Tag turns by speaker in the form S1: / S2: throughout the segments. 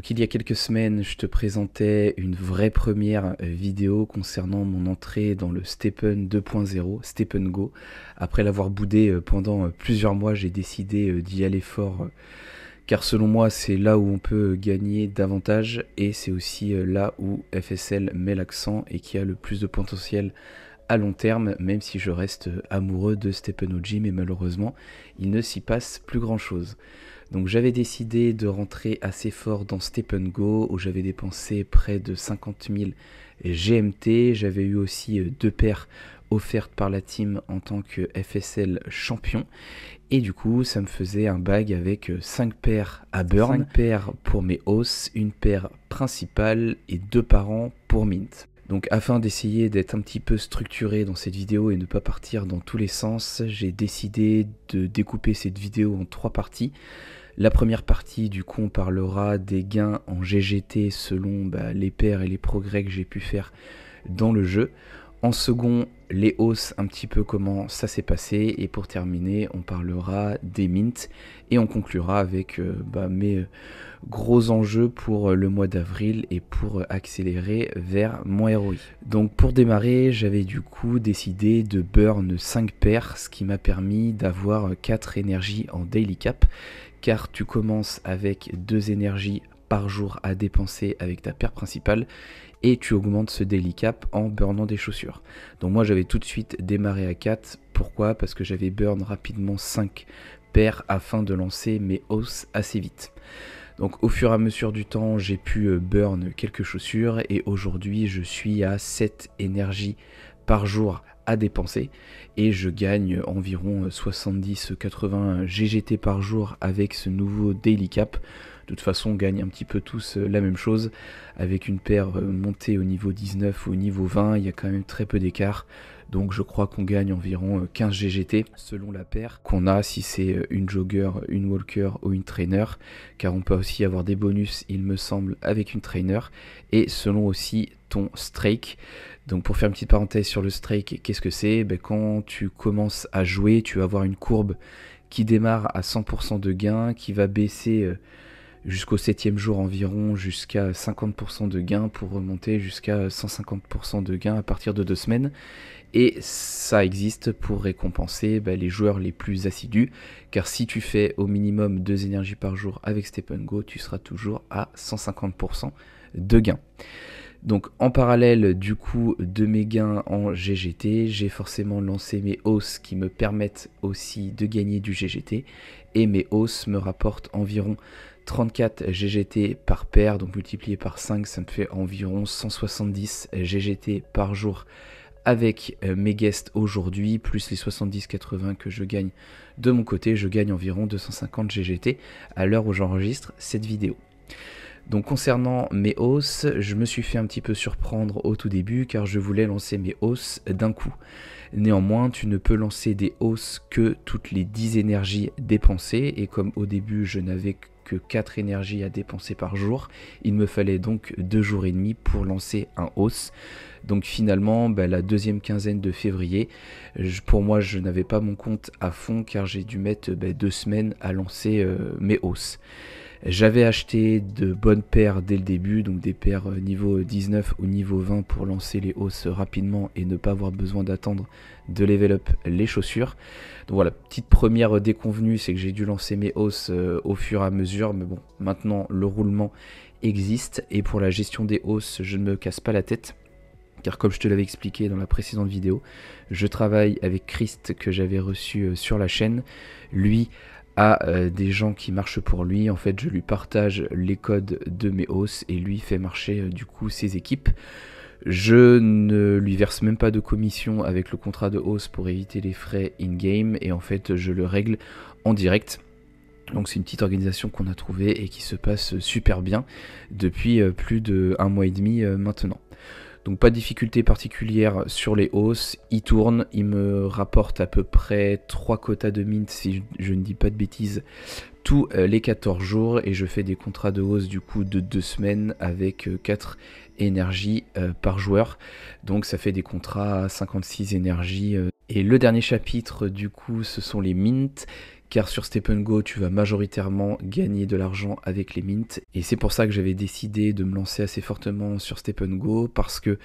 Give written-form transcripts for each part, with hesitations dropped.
S1: Donc, il y a quelques semaines, je te présentais une vraie première vidéo concernant mon entrée dans le Step'n 2.0, Step'n Go. Après l'avoir boudé pendant plusieurs mois, j'ai décidé d'y aller fort, car selon moi, c'est là où on peut gagner davantage et c'est aussi là où FSL met l'accent et qui a le plus de potentiel à long terme, même si je reste amoureux de Step'n OG, mais malheureusement, il ne s'y passe plus grand chose. Donc j'avais décidé de rentrer assez fort dans Step'n Go, où j'avais dépensé près de 50 000 GMT. J'avais eu aussi 2 paires offertes par la team en tant que FSL champion. Et du coup, ça me faisait un bag avec 5 paires à burn, 5 paires pour mes hausses, une paire principale et 2 par an pour mint. Donc afin d'essayer d'être un petit peu structuré dans cette vidéo et ne pas partir dans tous les sens, j'ai décidé de découper cette vidéo en 3 parties. La première partie, du coup, on parlera des gains en GGT selon les paires et les progrès que j'ai pu faire dans le jeu. En second, les hausses, un petit peu comment ça s'est passé. Et pour terminer, on parlera des mints et on conclura avec mes gros enjeux pour le mois d'avril et pour accélérer vers mon ROI. Donc pour démarrer, j'avais du coup décidé de burn 5 paires, ce qui m'a permis d'avoir 4 énergies en daily cap, car tu commences avec 2 énergies par jour à dépenser avec ta paire principale et tu augmentes ce daily cap en burnant des chaussures. Donc moi j'avais tout de suite démarré à 4, pourquoi? Parce que j'avais burn rapidement 5 paires afin de lancer mes hausses assez vite. Donc au fur et à mesure du temps, j'ai pu burn quelques chaussures et aujourd'hui je suis à 7 énergies par jour à dépenser et je gagne environ 70-80 GGT par jour avec ce nouveau daily cap. De toute façon, on gagne un petit peu tous la même chose. Avec une paire montée au niveau 19 ou au niveau 20, il y a quand même très peu d'écart. Donc je crois qu'on gagne environ 15 GGT selon la paire qu'on a, si c'est une jogger, une walker ou une trainer. Car on peut aussi avoir des bonus, il me semble, avec une trainer. Et selon aussi ton strike. Donc pour faire une petite parenthèse sur le strike, qu'est-ce que c'est? Quand tu commences à jouer, tu vas avoir une courbe qui démarre à 100% de gain, qui va baisser jusqu'au 7e jour environ, jusqu'à 50% de gain pour remonter jusqu'à 150% de gain à partir de 2 semaines. Et ça existe pour récompenser les joueurs les plus assidus, car si tu fais au minimum 2 énergies par jour avec Step'n Go, tu seras toujours à 150% de gain. Donc en parallèle du coup de mes gains en GGT, j'ai forcément lancé mes hausses qui me permettent aussi de gagner du GGT. Et mes hausses me rapportent environ 34 GGT par paire, donc multiplié par 5, ça me fait environ 170 GGT par jour avec mes guests aujourd'hui, plus les 70-80 que je gagne de mon côté, je gagne environ 250 GGT à l'heure où j'enregistre cette vidéo. Donc concernant mes hausses, je me suis fait un petit peu surprendre au tout début car je voulais lancer mes hausses d'un coup. Néanmoins, tu ne peux lancer des hausses que toutes les 10 énergies dépensées et comme au début je n'avais que 4 énergies à dépenser par jour, il me fallait donc 2 jours et demi pour lancer un hausse. Donc finalement, la deuxième quinzaine de février, pour moi je n'avais pas mon compte à fond car j'ai dû mettre 2 semaines à lancer mes hausses. J'avais acheté de bonnes paires dès le début, donc des paires niveau 19 ou niveau 20 pour lancer les hausses rapidement et ne pas avoir besoin d'attendre de level up les chaussures. Donc voilà, petite première déconvenue, c'est que j'ai dû lancer mes hausses au fur et à mesure, mais bon, maintenant le roulement existe et pour la gestion des hausses, je ne me casse pas la tête. Car comme je te l'avais expliqué dans la précédente vidéo, je travaille avec Christ que j'avais reçu sur la chaîne. Lui a des gens qui marchent pour lui. En fait, je lui partage les codes de mes hausses et lui fait marcher du coup ses équipes. Je ne lui verse même pas de commission avec le contrat de hausse pour éviter les frais in-game et en fait, je le règle en direct. Donc c'est une petite organisation qu'on a trouvée et qui se passe super bien depuis plus d'1 mois et demi maintenant. Donc pas de difficulté particulière sur les hausses, il tourne, il me rapporte à peu près 3 quotas de mint si je ne dis pas de bêtises tous les 14 jours et je fais des contrats de hausse du coup de 2 semaines avec 4 énergies par joueur. Donc ça fait des contrats à 56 énergies. Et le dernier chapitre du coup ce sont les mints car sur Step Go tu vas majoritairement gagner de l'argent avec les mints, et c'est pour ça que j'avais décidé de me lancer assez fortement sur Step Go, parce que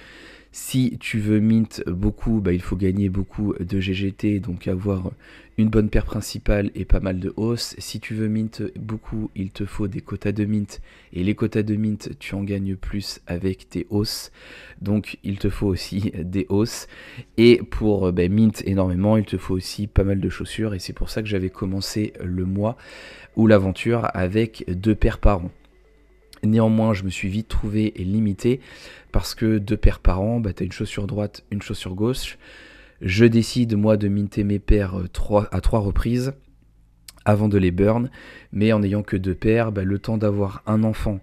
S1: si tu veux mint beaucoup, il faut gagner beaucoup de GGT, donc avoir une bonne paire principale et pas mal de hausses. Si tu veux mint beaucoup, il te faut des quotas de mint, et les quotas de mint, tu en gagnes plus avec tes hausses, donc il te faut aussi des hausses. Et pour mint énormément, il te faut aussi pas mal de chaussures, et c'est pour ça que j'avais commencé le mois ou l'aventure avec 2 paires par an. Néanmoins, je me suis vite trouvé limité, parce que 2 paires par an, tu as une chaussure droite, une chaussure gauche. Je décide moi de minter mes paires à 3 reprises avant de les burn, mais en n'ayant que 2 paires, le temps d'avoir un enfant,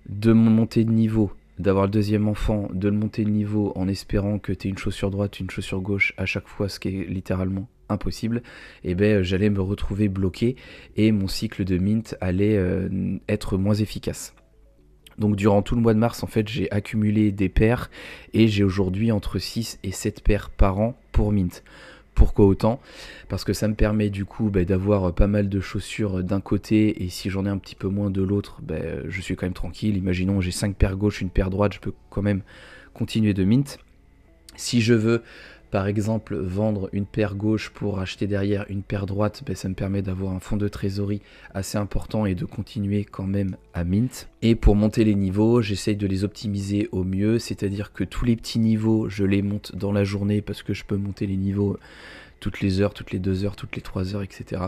S1: de monter de niveau, d'avoir le deuxième enfant, de le monter de niveau en espérant que tu aies une chaussure droite, une chaussure gauche à chaque fois, ce qui est littéralement impossible, j'allais me retrouver bloqué et mon cycle de mint allait être moins efficace. Donc durant tout le mois de mars, en fait, j'ai accumulé des paires, et j'ai aujourd'hui entre 6 et 7 paires par an pour mint. Pourquoi autant? Parce que ça me permet du coup d'avoir pas mal de chaussures d'un côté, et si j'en ai un petit peu moins de l'autre, je suis quand même tranquille. Imaginons j'ai 5 paires gauche, une paire droite, je peux quand même continuer de mint. Si je veux par exemple vendre une paire gauche pour acheter derrière une paire droite, ça me permet d'avoir un fonds de trésorerie assez important et de continuer quand même à mint. Et pour monter les niveaux, j'essaye de les optimiser au mieux, c'est-à-dire que tous les petits niveaux, je les monte dans la journée, parce que je peux monter les niveaux toutes les heures, toutes les 2 heures, toutes les 3 heures, etc.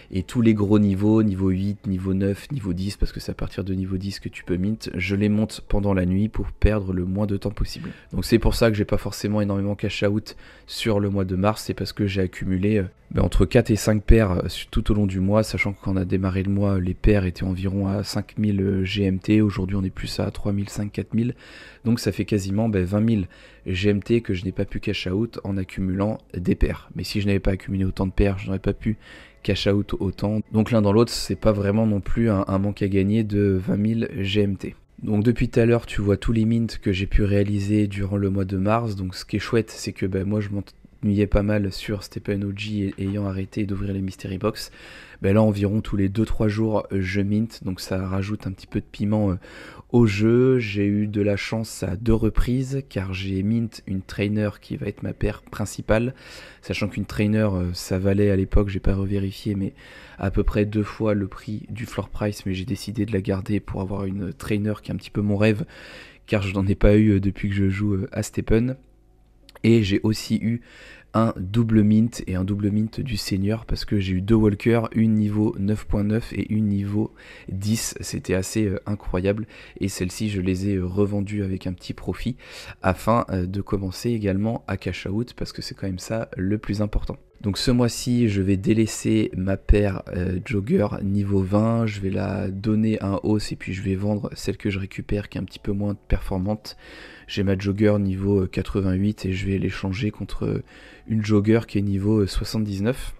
S1: Et tous les gros niveaux, niveau 8, niveau 9, niveau 10, parce que c'est à partir de niveau 10 que tu peux mint, je les monte pendant la nuit pour perdre le moins de temps possible. Donc c'est pour ça que j'ai pas forcément énormément cash out sur le mois de mars, c'est parce que j'ai accumulé entre 4 et 5 paires tout au long du mois, sachant que quand on a démarré le mois, les paires étaient environ à 5000 GMT, aujourd'hui on est plus à 3500, 4000, donc ça fait quasiment 20 000 GMT que je n'ai pas pu cash out en accumulant des paires. Mais si je n'avais pas accumulé autant de paires, je n'aurais pas pu cash out autant. Donc l'un dans l'autre, c'est pas vraiment non plus un manque à gagner de 20 000 GMT. Donc depuis tout à l'heure, tu vois tous les mints que j'ai pu réaliser durant le mois de mars. Donc ce qui est chouette, c'est que moi je m'ennuyais pas mal sur Step OG ayant arrêté d'ouvrir les Mystery Box. Là environ tous les 2-3 jours je mint, donc ça rajoute un petit peu de piment au jeu. J'ai eu de la chance à 2 reprises, car j'ai mint une trainer qui va être ma paire principale, sachant qu'une trainer ça valait à l'époque, j'ai pas revérifié, mais à peu près 2 fois le prix du floor price, mais j'ai décidé de la garder pour avoir une trainer qui est un petit peu mon rêve, car je n'en ai pas eu depuis que je joue à Stepen. Et j'ai aussi eu un double mint, et un double mint du senior, parce que j'ai eu 2 walkers, une niveau 9.9 et une niveau 10, c'était assez incroyable, et celles-ci je les ai revendues avec un petit profit, afin de commencer également à cash out, parce que c'est quand même ça le plus important. Donc ce mois-ci, je vais délaisser ma paire Jogger niveau 20, je vais la donner un hausse, et puis je vais vendre celle que je récupère qui est un petit peu moins performante. J'ai ma Jogger niveau 88 et je vais l'échanger contre une Jogger qui est niveau 79.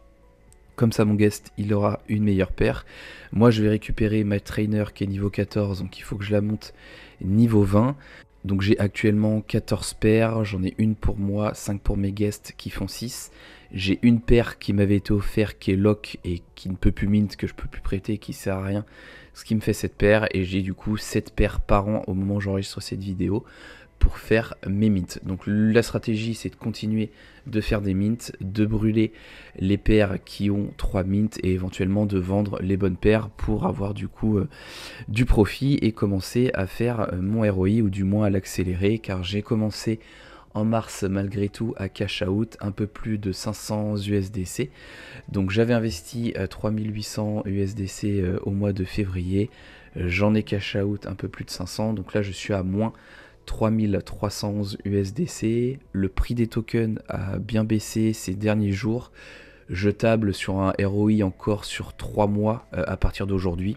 S1: Comme ça mon guest il aura une meilleure paire. Moi je vais récupérer ma trainer qui est niveau 14, donc il faut que je la monte niveau 20. Donc j'ai actuellement 14 paires, j'en ai une pour moi, 5 pour mes guests qui font 6. J'ai une paire qui m'avait été offerte qui est lock et qui ne peut plus mint, que je peux plus prêter, qui sert à rien, ce qui me fait cette paire, et j'ai du coup 7 paires par an au moment où j'enregistre cette vidéo pour faire mes mints. Donc la stratégie c'est de continuer de faire des mints, de brûler les paires qui ont 3 mints et éventuellement de vendre les bonnes paires pour avoir du coup du profit et commencer à faire mon ROI, ou du moins à l'accélérer, car j'ai commencé en mars malgré tout à cash out un peu plus de 500 USDC. Donc j'avais investi 3800 USDC au mois de février, j'en ai cash out un peu plus de 500, donc là je suis à moins 3311 USDC. Le prix des tokens a bien baissé ces derniers jours. Je table sur un ROI encore sur 3 mois à partir d'aujourd'hui.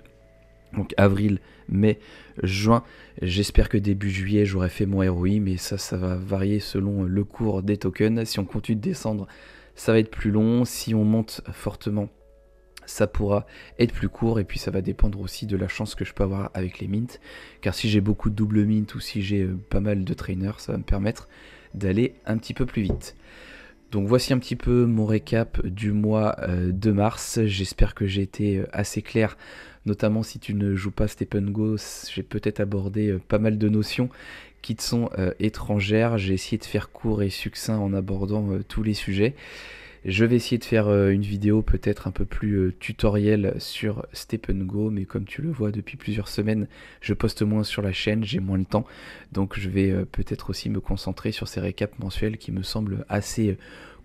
S1: Donc avril, mai, juin. J'espère que début juillet j'aurai fait mon ROI, mais ça va varier selon le cours des tokens. Si on continue de descendre, ça va être plus long. Si on monte fortement, ça pourra être plus court, et puis ça va dépendre aussi de la chance que je peux avoir avec les mints, car si j'ai beaucoup de double mint ou si j'ai pas mal de trainers, ça va me permettre d'aller un petit peu plus vite. Donc voici un petit peu mon récap du mois de mars. J'espère que j'ai été assez clair, notamment si tu ne joues pas Step Go. J'ai peut-être abordé pas mal de notions qui te sont étrangères. J'ai essayé de faire court et succinct en abordant tous les sujets. Je vais essayer de faire une vidéo peut-être un peu plus tutoriel sur Step Go, mais comme tu le vois depuis plusieurs semaines, je poste moins sur la chaîne, j'ai moins le temps, donc je vais peut-être aussi me concentrer sur ces récaps mensuels qui me semblent assez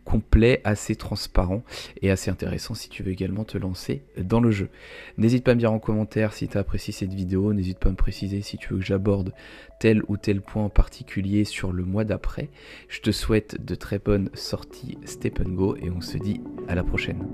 S1: complet, assez transparent et assez intéressant si tu veux également te lancer dans le jeu. N'hésite pas à me dire en commentaire si tu as apprécié cette vidéo, n'hésite pas à me préciser si tu veux que j'aborde tel ou tel point en particulier sur le mois d'après. Je te souhaite de très bonnes sorties Step Go et on se dit à la prochaine.